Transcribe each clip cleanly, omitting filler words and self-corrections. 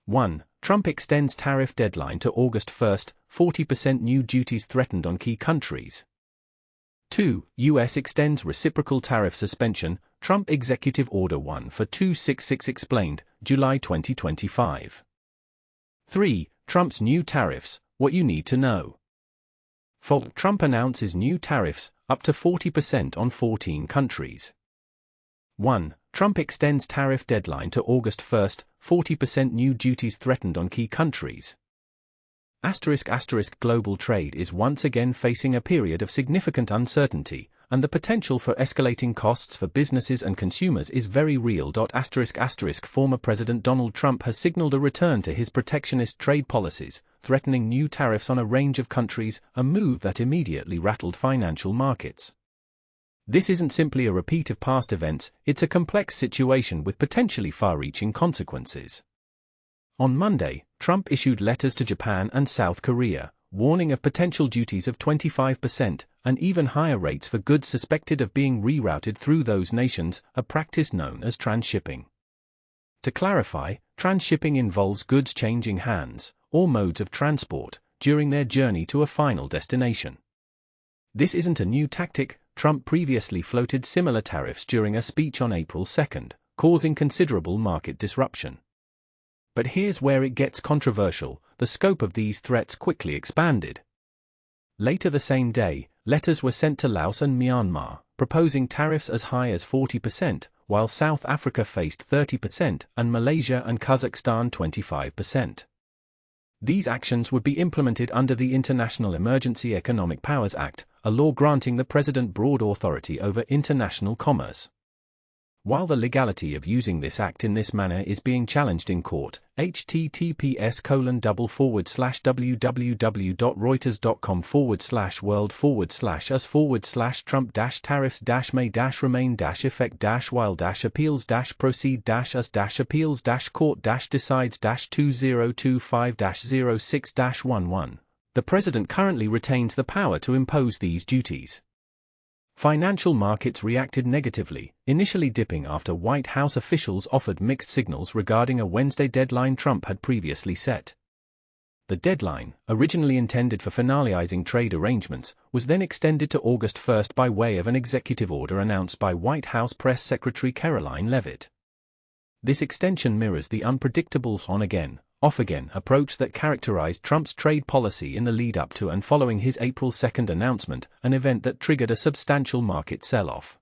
1. Trump extends tariff deadline to August 1, 40% new duties threatened on key countries. 2. U.S. extends reciprocal tariff suspension, Trump Executive Order 1 for 266 explained, July 2025. 3. Trump's new tariffs, what you need to know. 4. Trump announces new tariffs, up to 40% on 14 countries. 1. Trump extends tariff deadline to August 1, 40% new duties threatened on key countries. *** Global trade is once again facing a period of significant uncertainty, and the potential for escalating costs for businesses and consumers is very real. *** Former President Donald Trump has signaled a return to his protectionist trade policies, threatening new tariffs on a range of countries, a move that immediately rattled financial markets. This isn't simply a repeat of past events, it's a complex situation with potentially far-reaching consequences. On Monday, Trump issued letters to Japan and South Korea, warning of potential duties of 25% and even higher rates for goods suspected of being rerouted through those nations, a practice known as transshipping. To clarify, transshipping involves goods changing hands, or modes of transport, during their journey to a final destination. This isn't a new tactic. Trump previously floated similar tariffs during a speech on April 2, causing considerable market disruption. But here's where it gets controversial: the scope of these threats quickly expanded. Later the same day, letters were sent to Laos and Myanmar, proposing tariffs as high as 40%, while South Africa faced 30% and Malaysia and Kazakhstan 25%. These actions would be implemented under the International Emergency Economic Powers Act, a law granting the president broad authority over international commerce. While the legality of using this act in this manner is being challenged in court, https://www.reuters.com/world/may-remain-effect-while-appeals-proceed-as-appeals-court-decides-2025-06-11, the president currently retains the power to impose these duties. Financial markets reacted negatively, initially dipping after White House officials offered mixed signals regarding a Wednesday deadline Trump had previously set. The deadline, originally intended for finalizing trade arrangements, was then extended to August 1 by way of an executive order announced by White House Press Secretary Caroline Leavitt. This extension mirrors the unpredictable on-again, off-again approach that characterized Trump's trade policy in the lead-up to and following his April 2 announcement, an event that triggered a substantial market sell-off.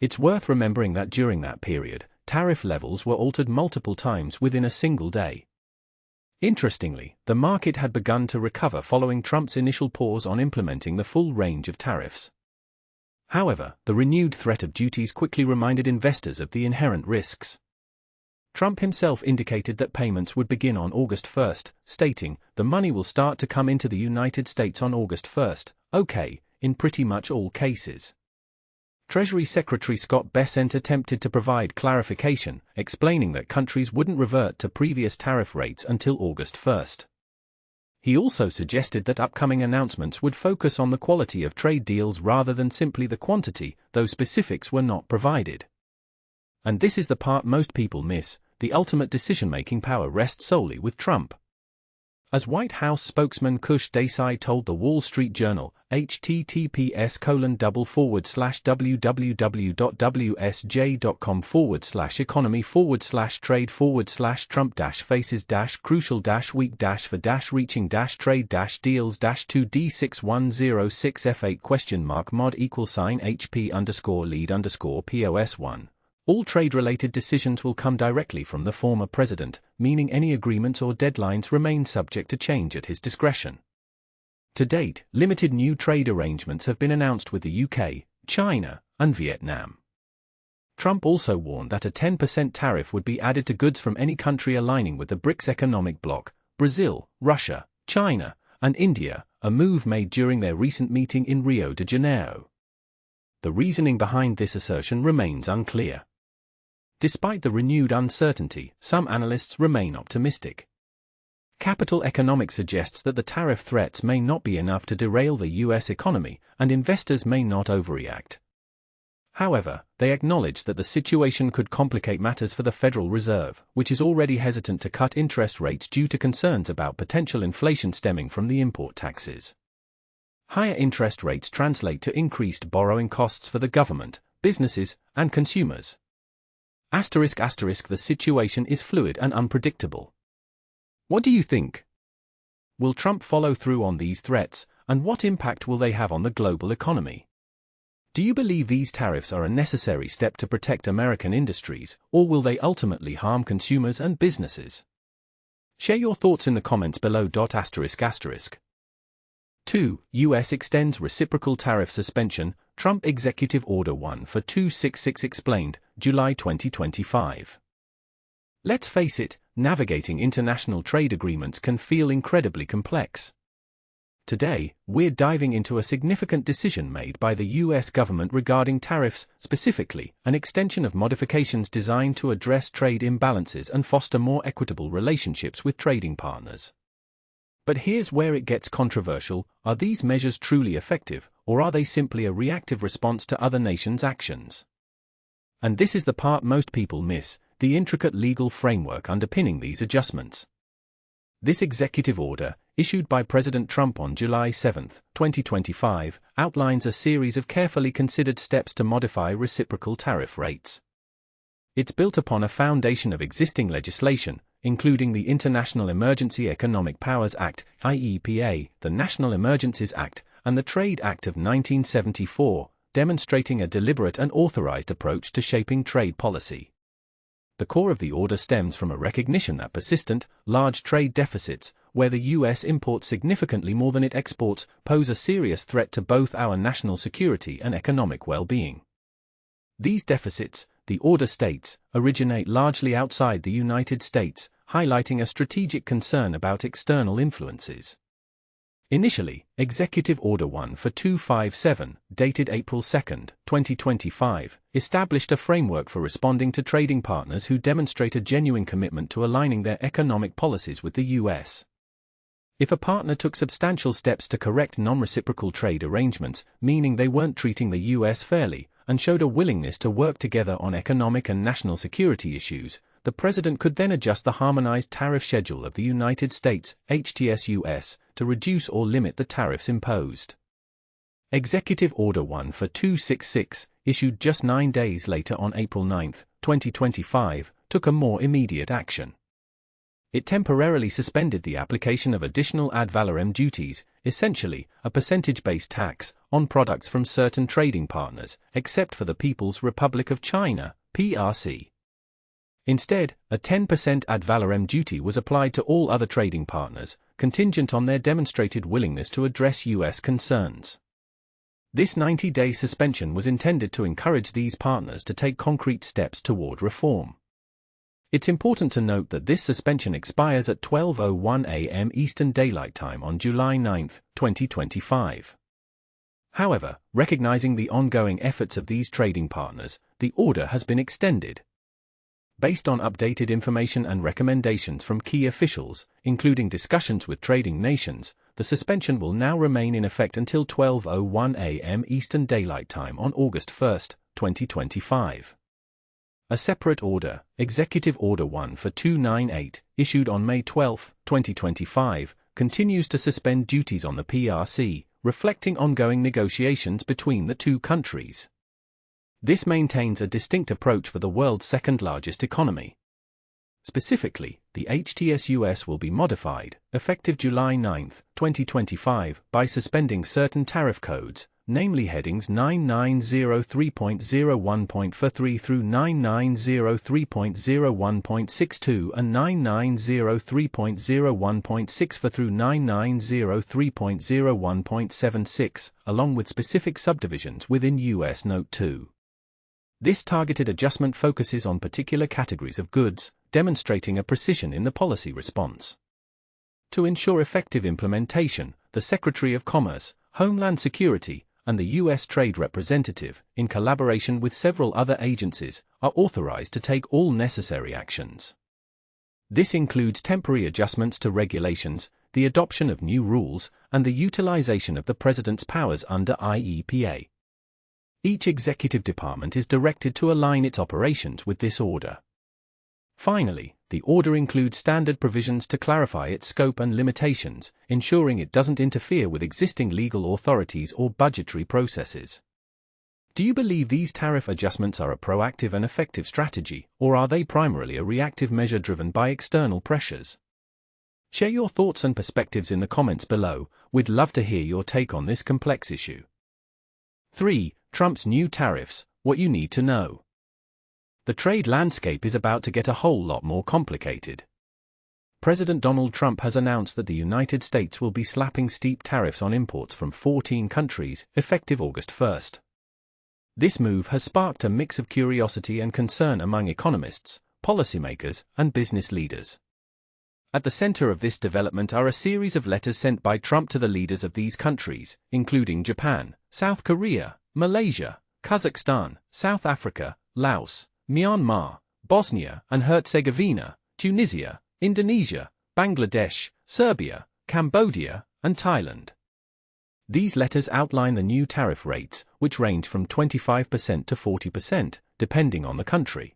It's worth remembering that during that period, tariff levels were altered multiple times within a single day. Interestingly, the market had begun to recover following Trump's initial pause on implementing the full range of tariffs. However, the renewed threat of duties quickly reminded investors of the inherent risks. Trump himself indicated that payments would begin on August 1, stating, "The money will start to come into the United States on August 1, okay, in pretty much all cases." Treasury Secretary Scott Bessent attempted to provide clarification, explaining that countries wouldn't revert to previous tariff rates until August 1. He also suggested that upcoming announcements would focus on the quality of trade deals rather than simply the quantity, though specifics were not provided. And this is the part most people miss: the ultimate decision-making power rests solely with Trump. As White House spokesman Kush Desai told the Wall Street Journal, https://www.wsj.com/trade-for/Trump-faces-crucial-weak-for-reaching-trade-deals-2D6106F8?mark mod=sign HP_lead_POS1. All trade-related decisions will come directly from the former president, meaning any agreements or deadlines remain subject to change at his discretion. To date, limited new trade arrangements have been announced with the UK, China, and Vietnam. Trump also warned that a 10% tariff would be added to goods from any country aligning with the BRICS economic bloc: Brazil, Russia, China, and India, a move made during their recent meeting in Rio de Janeiro. The reasoning behind this assertion remains unclear. Despite the renewed uncertainty, some analysts remain optimistic. Capital Economics suggests that the tariff threats may not be enough to derail the U.S. economy, and investors may not overreact. However, they acknowledge that the situation could complicate matters for the Federal Reserve, which is already hesitant to cut interest rates due to concerns about potential inflation stemming from the import taxes. Higher interest rates translate to increased borrowing costs for the government, businesses, and consumers. The situation is fluid and unpredictable. What do you think? Will Trump follow through on these threats, and what impact will they have on the global economy? Do you believe these tariffs are a necessary step to protect American industries, or will they ultimately harm consumers and businesses? Share your thoughts in the comments below. 2. U.S. extends reciprocal tariff suspension, Trump Executive Order 1 for 266 explained, July 2025. Let's face it, navigating international trade agreements can feel incredibly complex. Today, we're diving into a significant decision made by the U.S. government regarding tariffs, specifically, an extension of modifications designed to address trade imbalances and foster more equitable relationships with trading partners. But here's where it gets controversial: are these measures truly effective, or are they simply a reactive response to other nations' actions? And this is the part most people miss: the intricate legal framework underpinning these adjustments. This executive order, issued by President Trump on July 7, 2025, outlines a series of carefully considered steps to modify reciprocal tariff rates. It's built upon a foundation of existing legislation, including the International Emergency Economic Powers Act, IEPA, the National Emergencies Act, and the Trade Act of 1974, demonstrating a deliberate and authorized approach to shaping trade policy. The core of the order stems from a recognition that persistent, large trade deficits, where the U.S. imports significantly more than it exports, pose a serious threat to both our national security and economic well-being. These deficits, the order states, originate largely outside the United States, highlighting a strategic concern about external influences. Initially, Executive Order 1 for 257, dated April 2, 2025, established a framework for responding to trading partners who demonstrate a genuine commitment to aligning their economic policies with the U.S. If a partner took substantial steps to correct non-reciprocal trade arrangements, meaning they weren't treating the U.S. fairly, and showed a willingness to work together on economic and national security issues, the President could then adjust the Harmonized Tariff Schedule of the United States, HTS-US, to reduce or limit the tariffs imposed. Executive Order 1 for 266, issued just 9 days later on April 9, 2025, took a more immediate action. It temporarily suspended the application of additional ad valorem duties, essentially, a percentage-based tax, on products from certain trading partners, except for the People's Republic of China, PRC. Instead, a 10% ad valorem duty was applied to all other trading partners, contingent on their demonstrated willingness to address U.S. concerns. This 90-day suspension was intended to encourage these partners to take concrete steps toward reform. It's important to note that this suspension expires at 12:01 a.m. Eastern Daylight Time on July 9, 2025. However, recognizing the ongoing efforts of these trading partners, the order has been extended. Based on updated information and recommendations from key officials, including discussions with trading nations, the suspension will now remain in effect until 12:01 a.m. Eastern Daylight Time on August 1, 2025. A separate order, Executive Order 1 for 298, issued on May 12, 2025, continues to suspend duties on the PRC, reflecting ongoing negotiations between the two countries. This maintains a distinct approach for the world's second-largest economy. Specifically, the HTS-US will be modified, effective July 9, 2025, by suspending certain tariff codes, namely headings 9903.01.43 through 9903.01.62 and 9903.01.64 through 9903.01.76, along with specific subdivisions within U.S. Note 2. This targeted adjustment focuses on particular categories of goods, demonstrating a precision in the policy response. To ensure effective implementation, the Secretary of Commerce, Homeland Security, and the U.S. Trade Representative, in collaboration with several other agencies, are authorized to take all necessary actions. This includes temporary adjustments to regulations, the adoption of new rules, and the utilization of the President's powers under IEPA. Each executive department is directed to align its operations with this order. Finally, the order includes standard provisions to clarify its scope and limitations, ensuring it doesn't interfere with existing legal authorities or budgetary processes. Do you believe these tariff adjustments are a proactive and effective strategy, or are they primarily a reactive measure driven by external pressures? Share your thoughts and perspectives in the comments below. We'd love to hear your take on this complex issue. 3. Trump's new tariffs, what you need to know. The trade landscape is about to get a whole lot more complicated. President Donald Trump has announced that the United States will be slapping steep tariffs on imports from 14 countries, effective August 1st. This move has sparked a mix of curiosity and concern among economists, policymakers, and business leaders. At the center of this development are a series of letters sent by Trump to the leaders of these countries, including Japan, South Korea, Malaysia, Kazakhstan, South Africa, Laos, Myanmar, Bosnia and Herzegovina, Tunisia, Indonesia, Bangladesh, Serbia, Cambodia, and Thailand. These letters outline the new tariff rates, which range from 25% to 40%, depending on the country.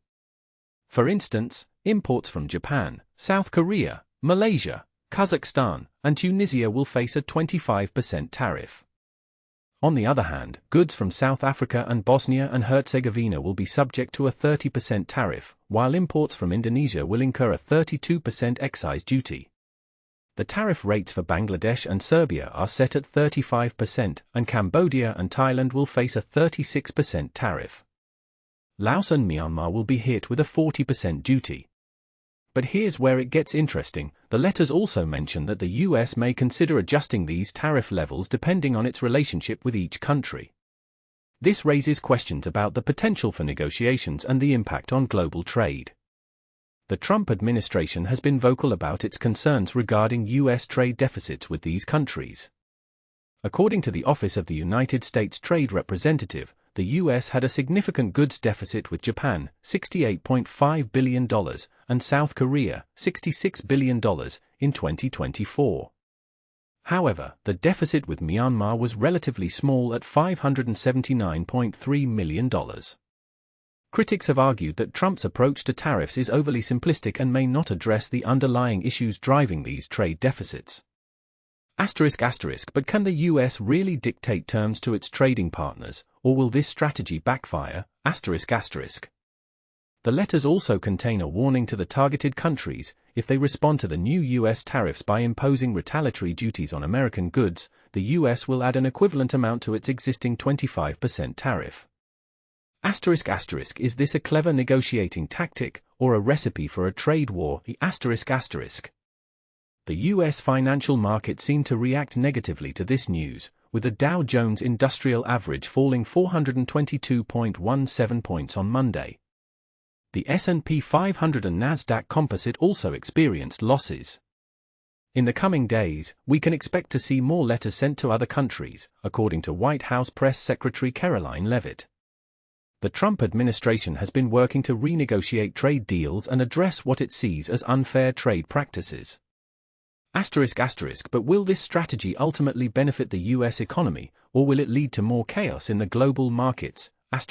For instance, imports from Japan, South Korea, Malaysia, Kazakhstan, and Tunisia will face a 25% tariff. On the other hand, goods from South Africa and Bosnia and Herzegovina will be subject to a 30% tariff, while imports from Indonesia will incur a 32% excise duty. The tariff rates for Bangladesh and Serbia are set at 35%, and Cambodia and Thailand will face a 36% tariff. Laos and Myanmar will be hit with a 40% duty. But here's where it gets interesting. The letters also mention that the US may consider adjusting these tariff levels depending on its relationship with each country. This raises questions about the potential for negotiations and the impact on global trade. The Trump administration has been vocal about its concerns regarding US trade deficits with these countries. According to the Office of the United States Trade Representative, the US had a significant goods deficit with Japan, $68.5 billion, and South Korea, $66 billion, in 2024. However, the deficit with Myanmar was relatively small at $579.3 million. Critics have argued that Trump's approach to tariffs is overly simplistic and may not address the underlying issues driving these trade deficits. But can the US really dictate terms to its trading partners, or will this strategy backfire? The letters also contain a warning to the targeted countries. If they respond to the new US tariffs by imposing retaliatory duties on American goods, the US will add an equivalent amount to its existing 25% tariff. Is this a clever negotiating tactic, or a recipe for a trade war? The U.S. financial market seemed to react negatively to this news, with the Dow Jones Industrial Average falling 422.17 points on Monday. The S&P 500 and Nasdaq Composite also experienced losses. In the coming days, we can expect to see more letters sent to other countries, according to White House Press Secretary Caroline Leavitt. The Trump administration has been working to renegotiate trade deals and address what it sees as unfair trade practices. But will this strategy ultimately benefit the US economy, or will it lead to more chaos in the global markets? As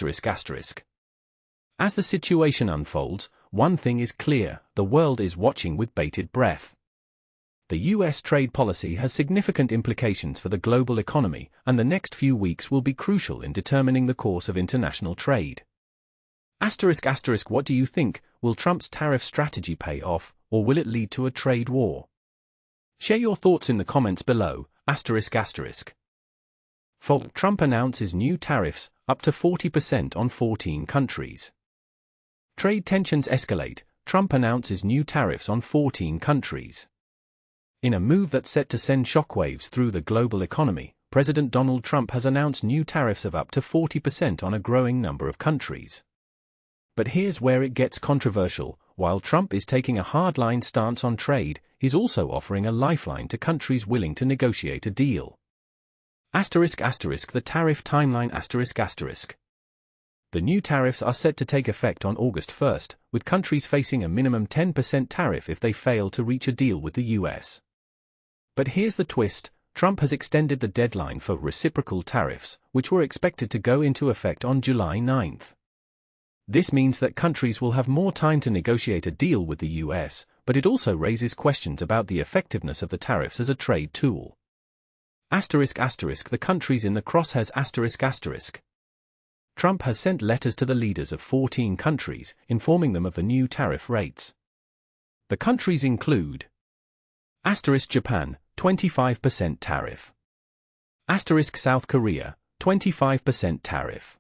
the situation unfolds, one thing is clear: the world is watching with bated breath. The US trade policy has significant implications for the global economy, and the next few weeks will be crucial in determining the course of international trade. What do you think? Will Trump's tariff strategy pay off, or will it lead to a trade war? Share your thoughts in the comments below. Trump announces new tariffs, up to 40% on 14 countries. Trade tensions escalate. Trump announces new tariffs on 14 countries. In a move that's set to send shockwaves through the global economy, President Donald Trump has announced new tariffs of up to 40% on a growing number of countries. But here's where it gets controversial. While Trump is taking a hardline stance on trade, he's also offering a lifeline to countries willing to negotiate a deal. The tariff timeline. The new tariffs are set to take effect on August 1st, with countries facing a minimum 10% tariff if they fail to reach a deal with the US. But here's the twist: Trump has extended the deadline for reciprocal tariffs, which were expected to go into effect on July 9. This means that countries will have more time to negotiate a deal with the US, but it also raises questions about the effectiveness of the tariffs as a trade tool. The countries in the crosshairs ***. Trump has sent letters to the leaders of 14 countries, informing them of the new tariff rates. The countries include Japan, 25% tariff. South Korea, 25% tariff.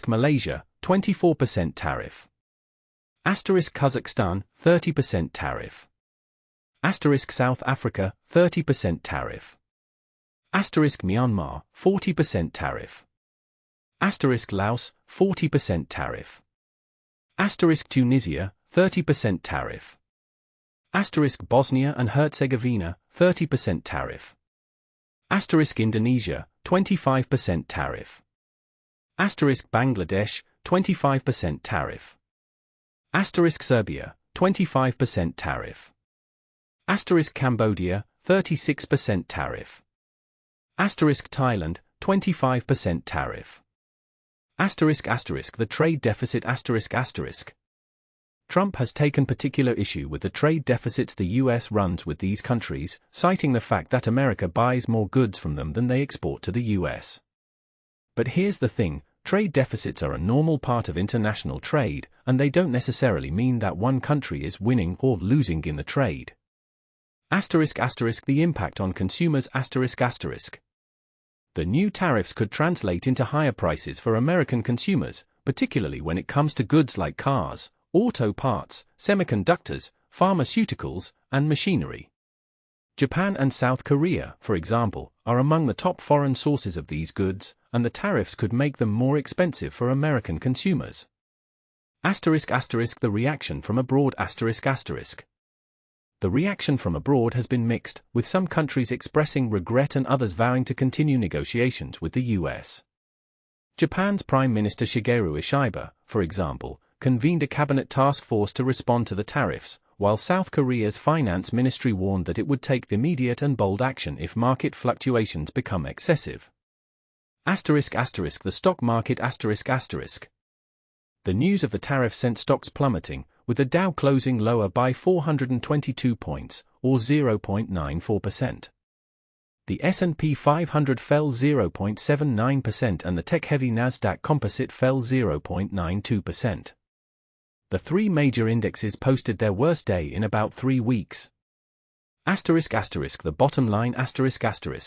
Malaysia, 24% tariff. Kazakhstan, 30% tariff. South Africa, 30% tariff. Myanmar, 40% tariff. Laos, 40% tariff. Tunisia, 30% tariff. Bosnia and Herzegovina, 30% tariff. Indonesia, 25% tariff. Bangladesh, 25% tariff. Serbia, 25% tariff. Cambodia, 36% tariff. Thailand, 25% tariff. The trade deficit Trump has taken particular issue with the trade deficits the US runs with these countries, citing the fact that America buys more goods from them than they export to the US. But here's the thing, trade deficits are a normal part of international trade, and they don't necessarily mean that one country is winning or losing in the trade. The impact on consumers The new tariffs could translate into higher prices for American consumers, particularly when it comes to goods like cars, auto parts, semiconductors, pharmaceuticals, and machinery. Japan and South Korea, for example, are among the top foreign sources of these goods, and the tariffs could make them more expensive for American consumers. The reaction from abroad The reaction from abroad has been mixed, with some countries expressing regret and others vowing to continue negotiations with the US. Japan's Prime Minister Shigeru Ishiba, for example, convened a cabinet task force to respond to the tariffs, while South Korea's finance ministry warned that it would take immediate and bold action if market fluctuations become excessive. The stock market The news of the tariff sent stocks plummeting, with the Dow closing lower by 422 points, or 0.94%. The S&P 500 fell 0.79% and the tech-heavy Nasdaq Composite fell 0.92%. The three major indexes posted their worst day in about 3 weeks. The bottom line The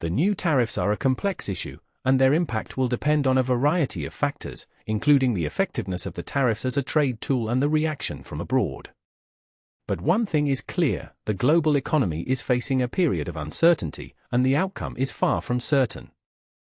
new tariffs are a complex issue, and their impact will depend on a variety of factors, including the effectiveness of the tariffs as a trade tool and the reaction from abroad. But one thing is clear, the global economy is facing a period of uncertainty, and the outcome is far from certain.